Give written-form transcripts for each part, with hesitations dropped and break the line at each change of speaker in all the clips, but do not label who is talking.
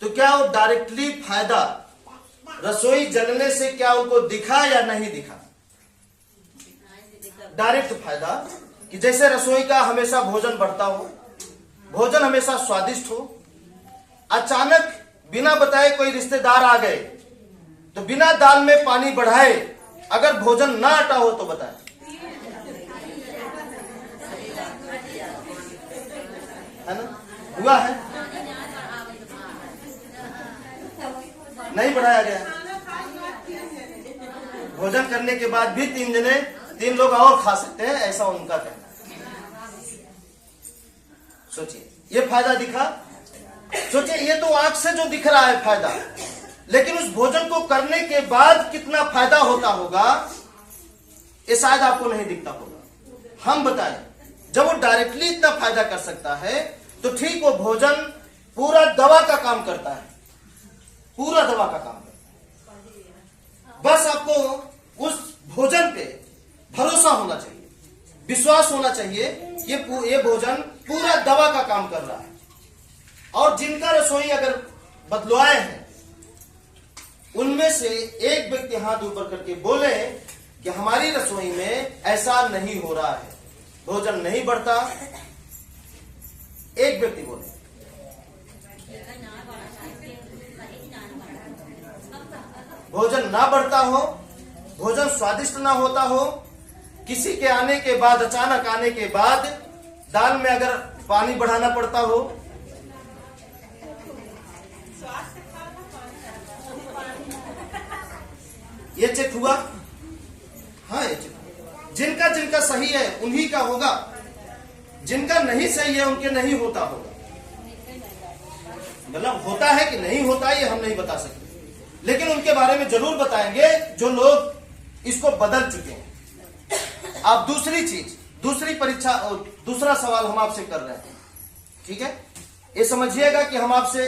तो क्या वो डायरेक्टली फायदा रसोई जलने से क्या उनको दिखा या नहीं दिखा? डायरेक्ट फायदा कि जैसे रसोई का हमेशा भोजन बढ़ता हो, भोजन हमेशा स्वादिष्ट हो। अचानक बिना बताए कोई रिश्तेदार आ गए तो बिना दाल में पानी बढ़ाए अगर भोजन ना अटा हो तो बताए, है ना? हुआ है? नहीं बढ़ाया गया। भोजन करने के बाद भी 3 लोग और खा सकते हैं, ऐसा उनका कहना है। सोचिए, ये फायदा दिखा। सोचिए, ये तो आंख से जो दिख रहा है फायदा, लेकिन उस भोजन को करने के बाद कितना फायदा होता होगा ये शायद आपको नहीं दिखता होगा। हम बताएं, जब वो डायरेक्टली इतना फायदा कर सकता है तो ठीक वो भोजन पूरा दवा का काम करता है, पूरा दवा का काम करता है। बस आपको उस भोजन पे भरोसा होना चाहिए, विश्वास होना चाहिए, ये भोजन पूरा दवा का काम कर रहा है। और जिनका रसोई अगर बदलवाए हैं उनमें से एक व्यक्ति हाथ ऊपर करके बोले कि हमारी रसोई में ऐसा नहीं हो रहा है, भोजन नहीं बढ़ता। एक व्यक्ति बोले। भोजन ना बढ़ता हो, भोजन स्वादिष्ट ना होता हो, किसी के आने के बाद, अचानक आने के बाद दाल में अगर पानी बढ़ाना पड़ता हो, ये चेक हुआ? हाँ, ये चेक हुआ। जिनका जिनका सही है उन्हीं का होगा, जिनका नहीं सही है उनके नहीं होता होगा। मतलब होता है कि नहीं होता ये हम नहीं बता सकते, लेकिन उनके बारे में जरूर बताएंगे जो लोग इसको बदल चुके हैं। आप दूसरी चीज, दूसरी परीक्षा, दूसरा सवाल हम आपसे कर रहे हैं, ठीक है? ये समझिएगा कि हम आपसे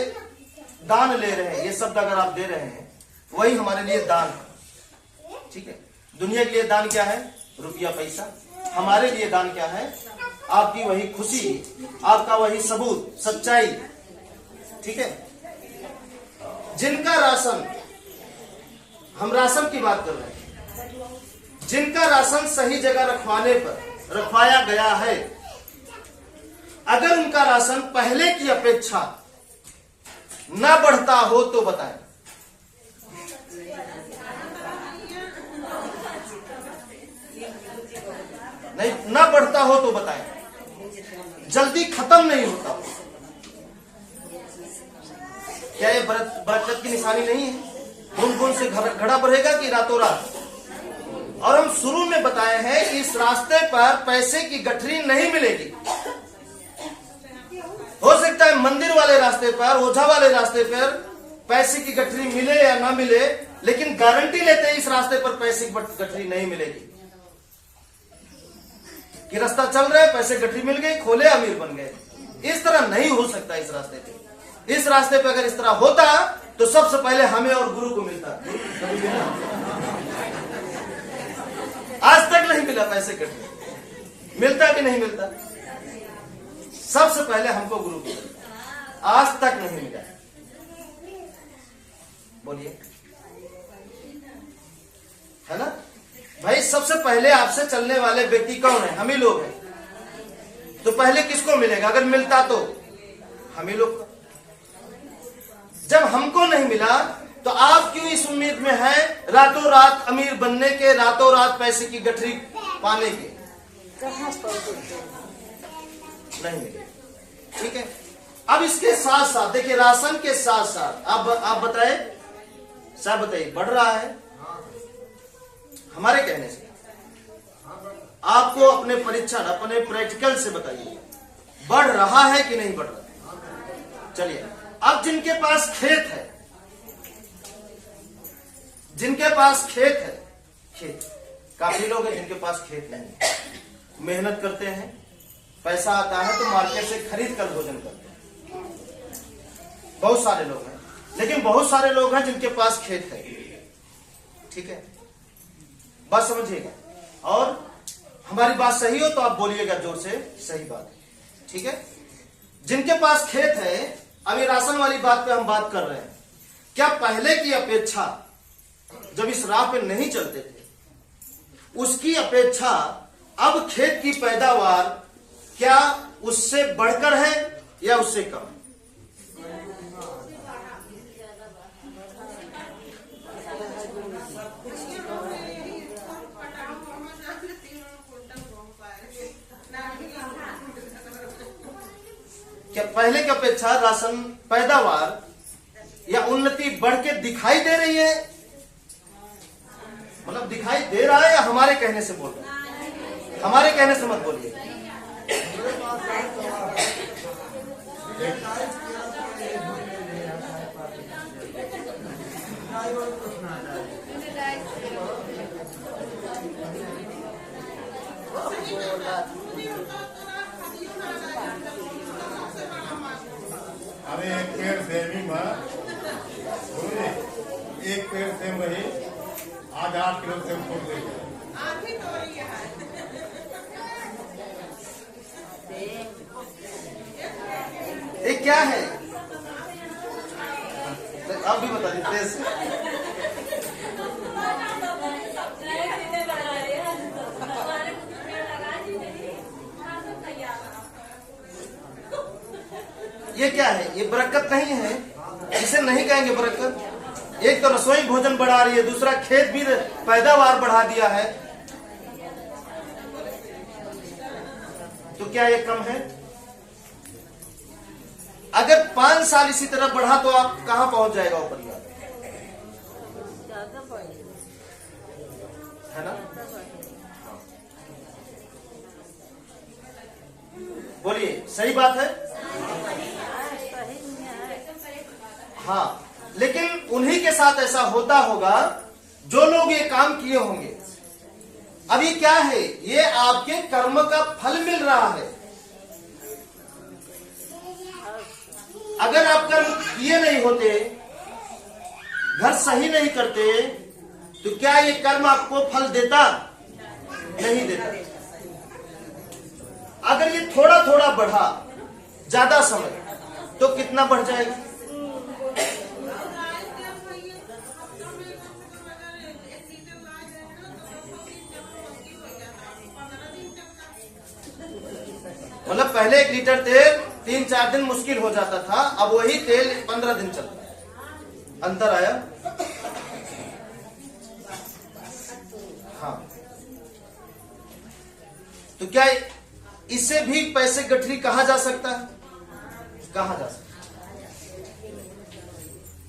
दान ले रहे हैं। ये शब्द अगर आप दे रहे हैं वही हमारे लिए दान है, ठीक है? दुनिया के लिए दान क्या है? रुपया पैसा। हमारे लिए दान क्या है? आपकी वही खुशी, आपका वही सबूत, सच्चाई, ठीक है? जिनका राशन, हम राशन की बात कर रहे हैं, जिनका राशन सही जगह रखवाया गया है, अगर उनका राशन पहले की अपेक्षा न बढ़ता हो तो बताएं। नहीं, न बढ़ता हो तो बताएं। जल्दी खत्म नहीं होता, क्या ये बरकत की निशानी नहीं है? बूंद बूंद से घड़ा बढ़ेगा कि रातों रात? और हम शुरू में बताए हैं कि इस रास्ते पर पैसे की गठरी नहीं मिलेगी। हो सकता है मंदिर वाले रास्ते पर, ओझा वाले रास्ते पर पैसे की गठरी मिले या ना मिले, लेकिन गारंटी लेते हैं इस रास्ते पर पैसे की गठरी नहीं मिलेगी। कि रास्ता चल रहा है, पैसे गठरी मिल गई, खोले अमीर बन गए। इस तरह नहीं हो सकता इस रास्ते पे। इस रास्ते पे अगर इस तरह होता तो सबसे पहले हमें और गुरु को मिलता। आज तक नहीं मिला पैसे गठरी, मिलता कि नहीं मिलता? सबसे पहले हमको गुरु को मिलता, आज तक नहीं मिला। बोलिए, है ना भाई? सबसे पहले आपसे चलने वाले व्यक्ति कौन है? हम ही लोग हैं। तो पहले किसको मिलेगा? अगर मिलता तो हम ही लोग। जब हमको नहीं मिला तो आप क्यों इस उम्मीद में हैं रातों रात अमीर बनने के, रातों रात पैसे की गठरी पाने के? नहीं मिले, ठीक है? अब इसके साथ साथ देखिए, राशन के साथ साथ आप बताए, साहब बताइए, बढ़ रहा है? हमारे कहने से आपको अपने परीक्षण, अपने प्रैक्टिकल से बताइए, बढ़ रहा है कि नहीं बढ़ रहा? चलिए, अब जिनके पास खेत है, जिनके पास खेत है, खेत, काफी लोग हैं जिनके पास खेत नहीं, मेहनत करते हैं, पैसा आता है तो मार्केट से खरीद कर भोजन करते हैं। बहुत सारे लोग हैं, लेकिन बहुत सारे लोग हैं जिनके पास खेत है, ठीक है? बात समझिएगा। और हमारी बात सही हो तो आप बोलिएगा जोर से, सही बात है, ठीक है? जिनके पास खेत है अब ये राशन वाली बात पे हम बात कर रहे हैं। क्या पहले की अपेक्षा जब इस राह पे नहीं चलते थे, उसकी अपेक्षा अब खेत की पैदावार क्या उससे बढ़कर है या उससे कम? क्या पहले की अपेक्षा राशन पैदावार या उन्नति बढ़ के दिखाई दे रही है? मतलब दिखाई दे रहा है या हमारे कहने से बोल रहे हैं? हमारे कहने से मत बोलिए।
अरे एक पेड़ सेमी में एक पेड़ सेम रही, आज 8 किलो सेम फूट गई।
ये क्या है? आप भी बता दीजिए। ये क्या है? ये बरकत नहीं है, इसे नहीं कहेंगे बरकत। एक तो रसोई भोजन बढ़ा रही है, दूसरा खेत भी पैदावार बढ़ा दिया है, तो क्या ये कम है? अगर 5 साल इसी तरह बढ़ा तो आप कहां पहुंच जाएगा वो परिवार, है ना? बोलिए, सही बात है? हाँ, लेकिन उन्हीं के साथ ऐसा होता होगा जो लोग ये काम किए होंगे। अब ये क्या है? ये आपके कर्म का फल मिल रहा है। अगर आप कर्म किए नहीं होते, घर सही नहीं करते, तो क्या ये कर्म आपको फल देता? नहीं देता। अगर ये थोड़ा थोड़ा बढ़ा ज्यादा समय, तो कितना बढ़ जाएगा? मतलब पहले 1 लीटर तेल 3-4 दिन मुश्किल हो जाता था, अब वही तेल 15 दिन चलता है। अंतर आया? हाँ, तो क्या इससे भी पैसे गठरी कहा जा सकता है? कहा जा सकता है।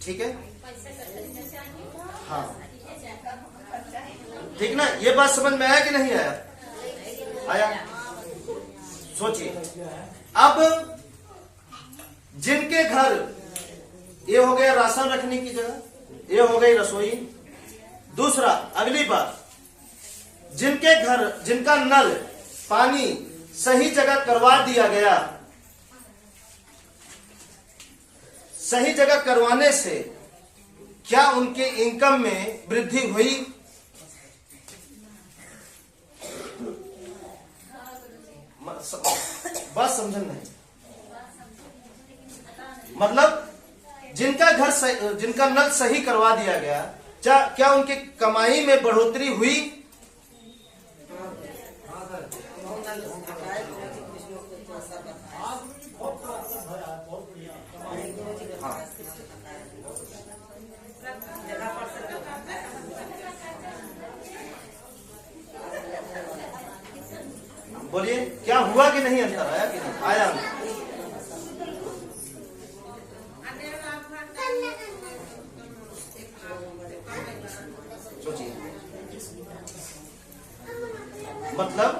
ठीक है, हाँ, ठीक ना? ये बात समझ में आया कि नहीं आया? आया। सोचिए, अब जिनके घर, ये हो गया राशन रखने की जगह, ये हो गई रसोई। दूसरा, अगली बात, जिनके घर, जिनका नल पानी सही जगह करवा दिया गया, सही जगह करवाने से क्या उनके इनकम में वृद्धि हुई? बात समझन नहीं। मतलब जिनका घर जिनका नल सही करवा दिया गया, क्या उनकी कमाई में बढ़ोतरी हुई? बोलिए, क्या हुआ कि नहीं? अंतर आया कि नहीं आया? सोचिए, मतलब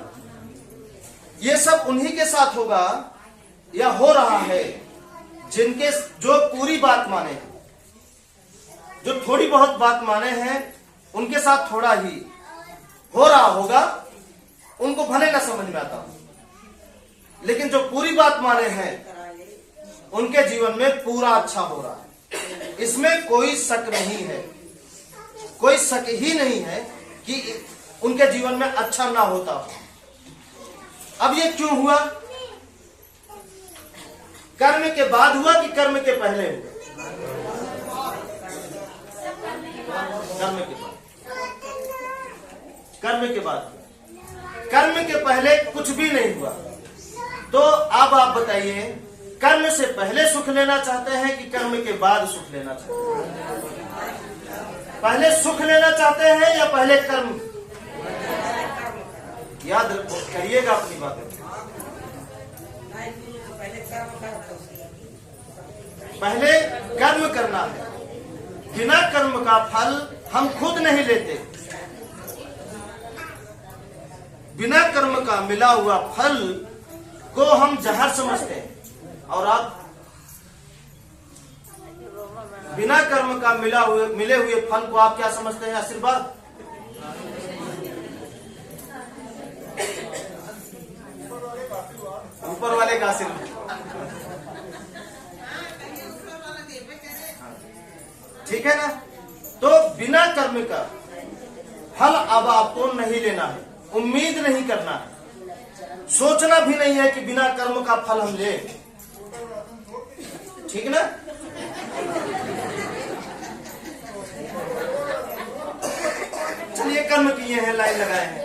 ये सब उन्हीं के साथ होगा या हो रहा है जिनके, जो पूरी बात माने, जो थोड़ी बहुत बात माने हैं, उनके साथ थोड़ा ही हो रहा होगा। उनको भले ना समझ में आता, लेकिन जो पूरी बात माने हैं, उनके जीवन में पूरा अच्छा हो रहा है। इसमें कोई शक नहीं है, कोई शक ही नहीं है कि उनके जीवन में अच्छा ना होता हो। अब ये क्यों हुआ? कर्म के बाद हुआ कि कर्म के पहले हुआ? कर्म के बाद। कर्म के बाद। कर्म के पहले कुछ भी नहीं हुआ। तो अब आप बताइए, कर्म से पहले सुख लेना चाहते हैं कि कर्म के बाद सुख लेना चाहते हैं? पहले सुख लेना चाहते हैं या पहले कर्म? याद करिएगा अपनी बातें। पहले कर्म करना है। बिना कर्म का फल हम खुद नहीं लेते। बिना कर्म का मिला हुआ फल को हम जहर समझते हैं। और आप बिना कर्म का मिले हुए फल को आप क्या समझते हैं? आशीर्वाद। ऊपर वाले का आशीर्वाद। ठीक है ना? तो बिना कर्म का फल अब आपको नहीं लेना है, उम्मीद नहीं करना है, सोचना भी नहीं है कि बिना कर्म का फल हम ले। ठीक ना? चलिए, कर्म किए हैं, लाइन लगाए हैं,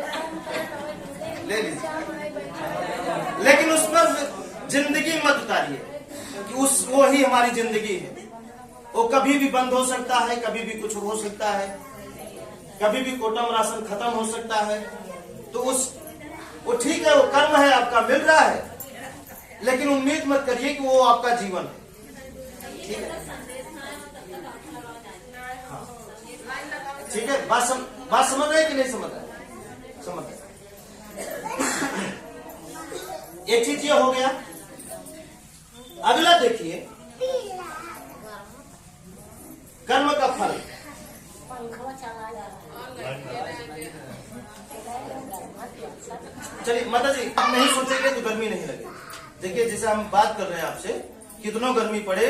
ले लीजिए। लेकिन उस पर जिंदगी मत उतारिए कि वो ही हमारी जिंदगी है। वो कभी भी बंद हो सकता है, कभी भी कुछ हो सकता है, कभी भी कोटम राशन खत्म हो सकता है। तो वो ठीक है, वो कर्म है, आपका मिल रहा है, लेकिन उम्मीद मत करिए कि वो आपका जीवन है। ठीक है? हाँ। ठीक है, बात समझ रहे कि नहीं समझ रहे? समझ रहे। एक चीज ये हो गया। अगला देखिए, कर्म का फल। चलिए माता जी, आप नहीं सोचेंगे तो गर्मी नहीं लगेगी। देखिए, जैसे हम बात कर रहे हैं आपसे, कितनों गर्मी पड़े,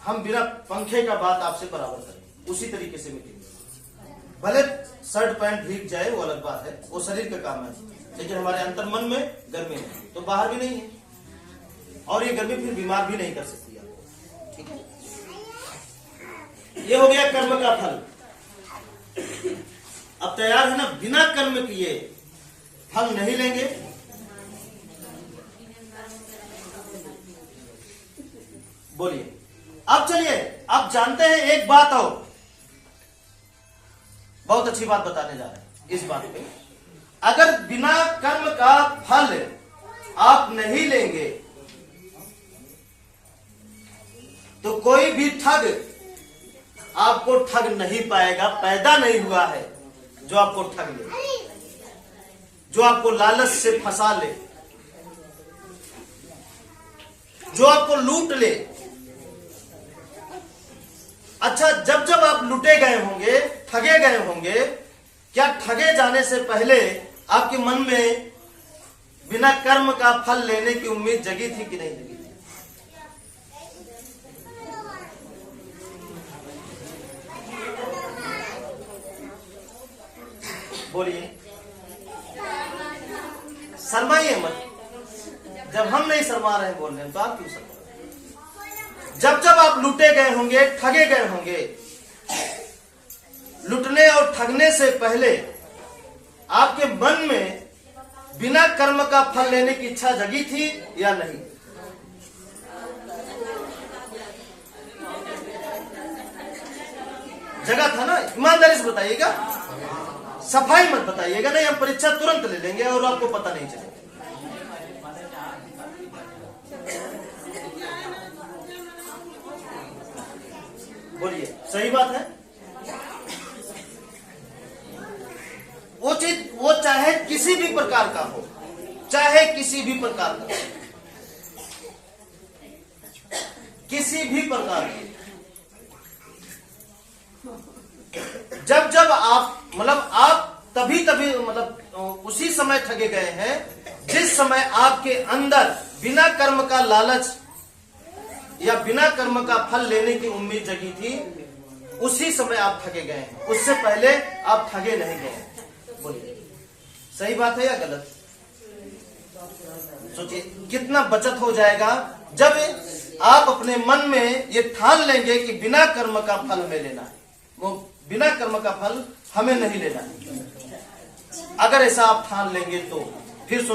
हम बिना पंखे का बात आपसे बराबर करें, उसी तरीके से मिलेंगे। भले शर्ट पैंट भीग जाए, वो अलग बात है, वो शरीर का काम है, लेकिन हमारे अंतर मन में गर्मी नहीं, तो बाहर भी नहीं है, और ये गर्मी फिर बीमार भी नहीं कर सकती आपको। ठीक है? ये हो गया कर्म का फल। अब तैयार है ना? बिना कर्म किए फल नहीं लेंगे। बोलिए। अब चलिए, अब जानते हैं एक बात और, बहुत अच्छी बात बताने जा रहे हैं इस बात पे। अगर बिना कर्म का फल आप नहीं लेंगे तो कोई भी ठग आपको ठग नहीं पाएगा। पैदा नहीं हुआ है जो आपको ठग ले, जो आपको लालच से फंसा ले, जो आपको लूट ले। अच्छा, जब जब आप लूटे गए होंगे, ठगे गए होंगे, क्या ठगे जाने से पहले आपके मन में बिना कर्म का फल लेने की उम्मीद जगी थी कि नहीं जगी थी? बोलिए, शर्माइए मत। जब हम नहीं शर्मा रहे बोल रहे हैं तो आप क्यों शर्मा रहे? जब जब आप लूटे गए होंगे, ठगे गए होंगे, लूटने और ठगने से पहले आपके मन में बिना कर्म का फल लेने की इच्छा जगी थी या नहीं? जगा था ना? ईमानदारी से बताइएगा, सफाई मत बताइएगा, नहीं हम परीक्षा तुरंत ले लेंगे और आपको पता नहीं चलेगा। बोलिए, सही बात है। वो चीज, वो चाहे किसी भी प्रकार का हो, चाहे किसी भी प्रकार का, किसी भी प्रकार का, जब जब आप तभी उसी समय ठगे गए हैं जिस समय आपके अंदर बिना कर्म का लालच या बिना कर्म का फल लेने की उम्मीद जगी थी, उसी समय आप ठगे गए हैं। उससे पहले आप ठगे नहीं गए। बोलिए, सही बात है या गलत? सोचिए कितना बचत हो जाएगा जब आप अपने मन में ये ठान लेंगे कि बिना कर्म का फल हमें लेना है, वो बिना कर्म का फल हमें नहीं लेना है, अगर ऐसा आप ठान लेंगे तो फिर